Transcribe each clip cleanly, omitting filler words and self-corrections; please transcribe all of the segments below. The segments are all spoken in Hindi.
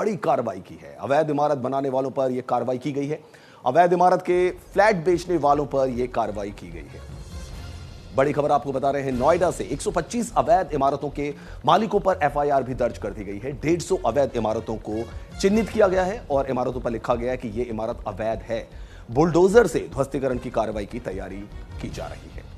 बड़ी कार्रवाई की है। अवैध इमारत बनाने वालों पर यह कार्रवाई की गई है। अवैध इमारत के फ्लैट बेचने वालों पर यह कार्रवाई की गई है। बड़ी खबर आपको बता रहे हैं, नोएडा से 125 अवैध इमारतों के मालिकों पर एफआईआर भी दर्ज कर दी गई है। 150 अवैध इमारतों को चिन्हित किया गया है और इमारतों पर लिखा गया है कि यह इमारत अवैध है। बुलडोजर से ध्वस्तीकरण की कार्रवाई की तैयारी की जा रही है।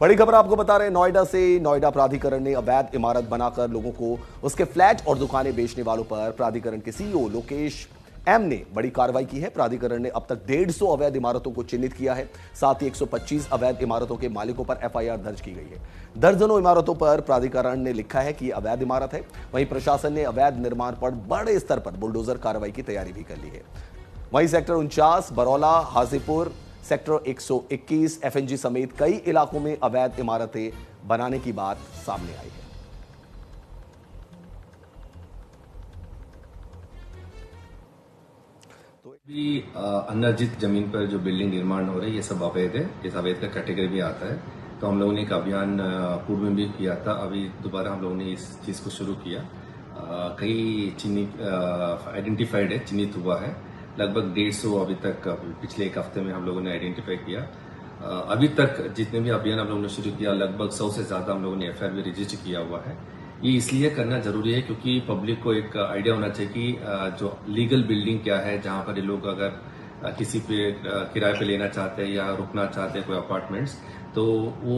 बड़ी खबर आपको बता रहे हैं, नोएडा से नोएडा प्राधिकरण ने अवैध इमारत बनाकर लोगों को उसके फ्लैट और दुकानें बेचने वालों पर प्राधिकरण के सीईओ लोकेश एम ने बड़ी कार्रवाई की है। प्राधिकरण ने अब तक 150 अवैध इमारतों को चिन्हित किया है। साथ ही 125 अवैध इमारतों के मालिकों पर एफआईआर दर्ज की गई है। दर्जनों इमारतों पर प्राधिकरण ने लिखा है कि अवैध इमारत है। वहीं प्रशासन ने अवैध निर्माण पर बड़े स्तर पर बुलडोजर कार्रवाई की तैयारी भी कर ली है। वहीं sector 49, Baraula, Hajipur, sector 121, FNG समेत कई इलाकों में अवैध इमारतें बनाने की बात सामने आई है। भी अनर्जित जमीन पर जो बिल्डिंग निर्माण हो रहे हैं ये सब अवैध है। इस अवैध का कैटेगरी भी आता है। तो हम लोगों ने एक अभियान पूर्व में भी किया था। अभी दोबारा हम लोगों ने इस चीज को शुरू किया। कई चिन्हित आइडेंटिफाइड है, चिन्हित हुआ है। लगभग 150 अभी तक पिछले एक हफ्ते में हम लोगों ने आइडेंटिफाई किया। अभी तक जितने भी अभियान हम लोगों ने शुरू किया, लगभग 100 से ज्यादा हम लोगों ने एफआईआर भी रजिस्टर किया हुआ है। ये इसलिए करना जरूरी है क्योंकि पब्लिक को एक आइडिया होना चाहिए कि जो लीगल बिल्डिंग क्या है, जहां पर ये लोग अगर किसी पे किराए पे लेना चाहते हैं या रुकना चाहते हैं कोई अपार्टमेंट्स, तो वो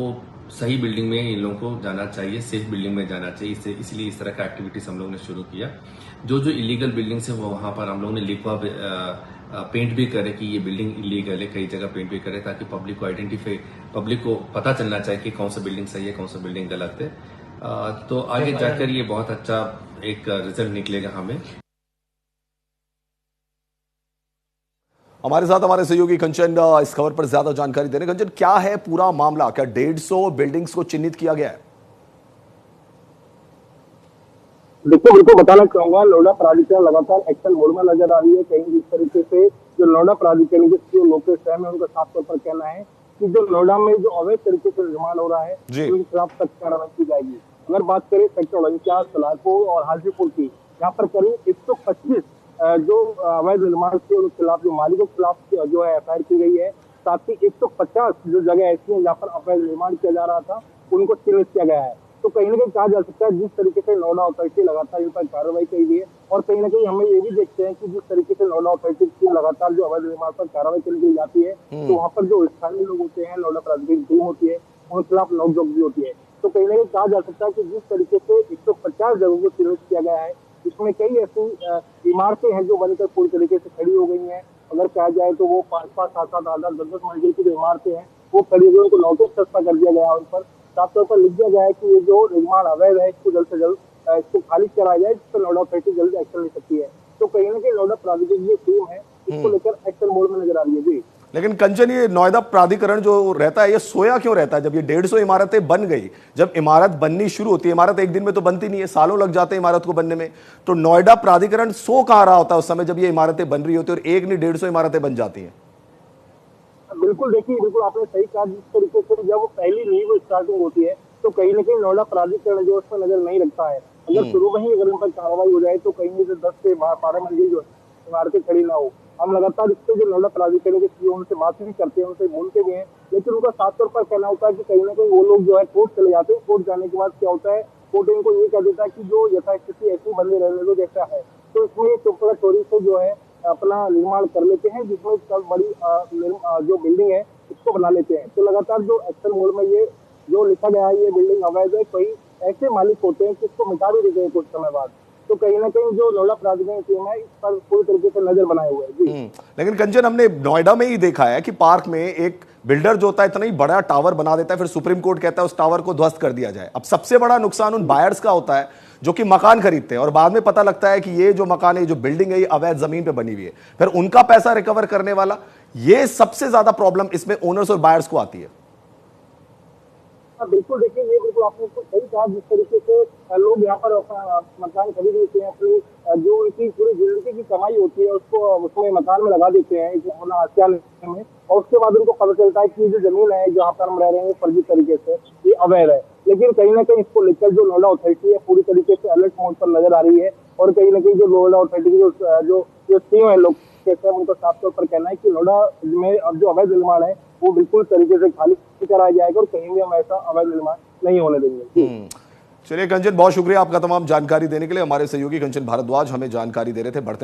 सही बिल्डिंग में इन लोगों को जाना चाहिए, सेफ बिल्डिंग में जाना चाहिए। इसलिए इस तरह का एक्टिविटीज हम लोगों ने शुरू किया। जो इलीगल बिल्डिंग्स है वो वहां पर हम लोगों ने लिखवा पेंट भी करे कि ये बिल्डिंग इलीगल है। कई जगह पेंट भी करे ताकि पब्लिक को पता चलना चाहिए कि कौन सा बिल्डिंग सही है, कौन सा बिल्डिंग गलत है। तो आगे जाकर ये बहुत अच्छा एक रिजल्ट निकलेगा हमें। हमारे साथ हमारे सहयोगी कंचन इस खबर पर ज्यादा जानकारी दे रहे हैं। कंचन, क्या है पूरा मामला? क्या 150 बिल्डिंग्स को चिन्हित किया गया है? देखिए, बिल्कुल बताना चाहूंगा, नोएडा प्राधिकरण लगातार एक्शन मोड में नजर आ रही है। कहीं जिस तरीके से जो नोएडा प्राधिकरण के सीईओ लोकेश है, उनका साफ तौर पर कहना है कि जो नोएडा में जो अवैध तरीके से निर्माण हो रहा है उनके खिलाफ सख्त कार्रवाई की जाएगी। अगर बात करें सेक्टर 49, सलारपुर और हाजीपुर की, यहाँ पर करीब 125 जो अवैध निर्माण थे उनके खिलाफ, जो मालिकों के खिलाफ जो है एफआईआर की गई है। साथ ही 150 जो जगह ऐसी है जहाँ पर अवैध निर्माण किया जा रहा था उनको चिन्हित किया गया है। तो कहीं ना कहीं कहा जा सकता है जिस तरीके से नोएडा अथॉरिटी लगातार इन पर कार्रवाई कर रही है, और कहीं ना कहीं हमें ये भी देखते हैं कि जिस तरीके से नोएडा अथॉरिटी की लगातार जो अवैध निर्माण पर कार्रवाई की जाती है, तो वहाँ पर जो स्थानीय लोग होते हैं, नोएडा प्राधिकरण की टीम होती है, उनके खिलाफ नोकझोंक भी होती है। तो कहीं ना कहीं कहा जा सकता है कि जिस तरीके से 150 जगहों को चिन्हित किया गया है, इसमें कई ऐसी इमारतें हैं जो बनकर पूरी तरीके से खड़ी हो गई हैं। अगर कहा जाए तो वो 5-5, 7-7, 8-8, 10-10 मंजिल की जो इमारतें हैं वो खड़ी हो गई, उनको नोटिस सस्ता कर दिया गया है। उन पर साफ तौर पर लिख दिया गया है कि ये जो निर्माण अवैध है इसको जल्द से जल्द इसको खारिज कराया जाए, जिस पर नोएडा अथॉरिटी जल्द एक्शन ले सकती है। तो कहीं ना कहीं नोएडा प्राधिकरण की टीम है, इसको लेकर एक्शन मोड में नजर आ रही है। जी, लेकिन कंचन, ये नोएडा प्राधिकरण जो रहता है ये सोया क्यों रहता है? जब ये 150 इमारतें बन गई, जब इमारत बननी शुरू होती है, इमारत एक दिन में तो बनती नहीं है, सालों लग जाते हैं इमारत को बनने में, तो नोएडा प्राधिकरण सो कहाँ रहा होता है उस समय जब ये इमारतें बन रही होती है और एक नहीं 150 इमारतें बन जाती हैं? बिल्कुल, देखिए, बिल्कुल आपने सही कहा। जिस तरीके से जब पहली नींव स्टार्टिंग होती है तो कहीं ना कहीं नोएडा प्राधिकरण जो उस पर नजर नहीं रखता है। अगर शुरू में ही अगर इन पर कार्रवाई हो जाए तो कहीं से 10 से 12 मंजिल जो इमारतें खड़ी ना हो। हम लगातार इससे जो नोएडा प्राधिकरण के सीईओ उनसे बात भी करते हैं, उनसे बोलते भी हैं, लेकिन उनका साफ तौर पर कहना होता है कि कहीं ना कहीं वो लोग जो है कोर्ट चले जाते हैं। कोर्ट जाने के बाद क्या होता है, कोर्ट इनको ये कह देता है कि जो यथास्थिति ऐसी बंदी रहने दो जैसा है। तो इसमें चौपड़ा चोरी से जो है अपना निर्माण कर लेते हैं, जिसमें सब बड़ी जो बिल्डिंग है उसको बना लेते हैं। तो लगातार जो एक्शन मोड में ये जो लिखा गया है ये बिल्डिंग अवैध है, कई ऐसे मालिक होते हैं कि इसको मिटा भी देते हैं कुछ समय बाद। तो कहीं ना कहीं जो नोएडा प्राधिकरण टीम है इस पर पूरी तरीके से नजर बनाए हुए है। लेकिन कंचन, हमने नोएडा में ही देखा है कि पार्क में एक बिल्डर जो होता है इतना ही बड़ा टावर बना देता है, फिर सुप्रीम कोर्ट कहता है उस टावर को ध्वस्त कर दिया जाए। अब सबसे बड़ा नुकसान उन बायर्स का होता है जो कि मकान खरीदते हैं और बाद में पता लगता है कि ये जो मकान है, जो बिल्डिंग है, ये अवैध जमीन पे बनी हुई है। फिर उनका पैसा रिकवर करने वाला, ये सबसे ज्यादा प्रॉब्लम इसमें ओनर्स और बायर्स को आती है। बिल्कुल, देखिए, ये बिल्कुल आपने सही कहा। जिस तरीके से लोग यहाँ पर मकान खरीद लेते हैं, अपनी जो उनकी पूरी जिंदगी की कमाई होती है उसको उसमें मकान में लगा देते हैं अपना आसिया में, और उसके बाद उनको पता चलता है कि जो जमीन है जहाँ पर हम रह रहे हैं फर्जी तरीके से ये अवैध है। लेकिन कहीं ना कहीं इसको लेकर जो नोएडा अथॉरिटी है पूरी तरीके से अलर्ट मोड पर नजर आ रही है। और कहीं ना कहीं जो नोएडा अथॉरिटी के जो सीईओ है लोग कहते हैं, उनका साफ तौर पर कहना है कि नोएडा में अब जो अवैध निर्माण है वो बिल्कुल तरीके से खाली कराया जाएगा और कहीं भी हम ऐसा अवैध निर्माण नहीं होने देंगे। चलिए कंचन, बहुत शुक्रिया आपका तमाम जानकारी देने के लिए। हमारे सहयोगी कंचन भारद्वाज हमें जानकारी दे रहे थे। बढ़ते